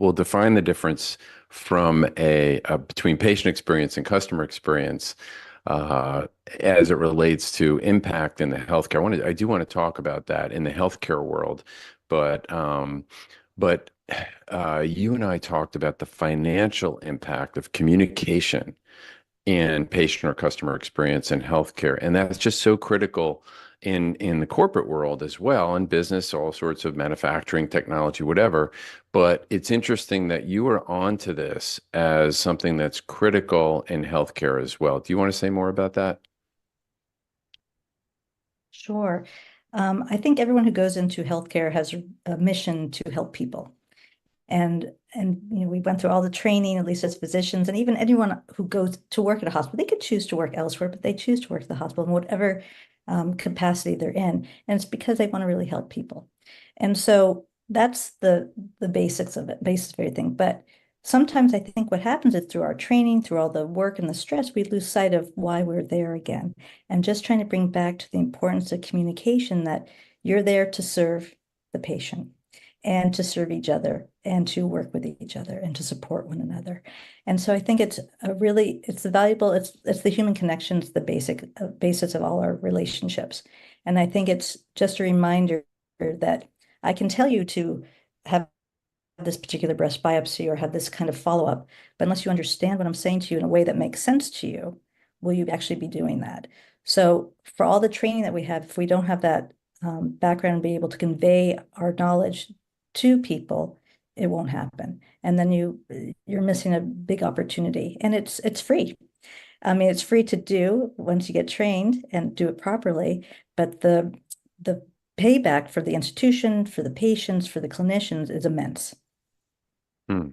We'll define the difference from between patient experience and customer experience uh, as it relates to impact in the healthcare. I do want to talk about that in the healthcare world, but but you and I talked about the financial impact of communication and patient or customer experience in healthcare. And that's just so critical in the corporate world as well, in business, all sorts of manufacturing, technology, whatever. But it's interesting that you are onto this as something that's critical in healthcare as well. Do you want to say more about that? Sure. I think everyone who goes into healthcare has a mission to help people. And we went through all the training, at least as physicians, and even anyone who goes to work at a hospital, they could choose to work elsewhere, but they choose to work at the hospital in whatever capacity they're in. And it's because they want to really help people. And so that's the basics of it, basics of everything. But sometimes I think what happens is through our training, through all the work and the stress, we lose sight of why we're there again. And just trying to bring back to the importance of communication, that you're there to serve the patient and to serve each other and to work with each other and to support one another. And so I think it's the valuable, it's the human connections, the basis of all our relationships. And I think it's just a reminder that I can tell you to have this particular breast biopsy or have this kind of follow-up, but unless you understand what I'm saying to you in a way that makes sense to you, will you actually be doing that? So for all the training that we have, if we don't have that background and be able to convey our knowledge to people, it won't happen. And then you're missing a big opportunity. And it's free. I mean, it's free to do once you get trained and do it properly, but the payback for the institution, for the patients, for the clinicians is immense. Hmm.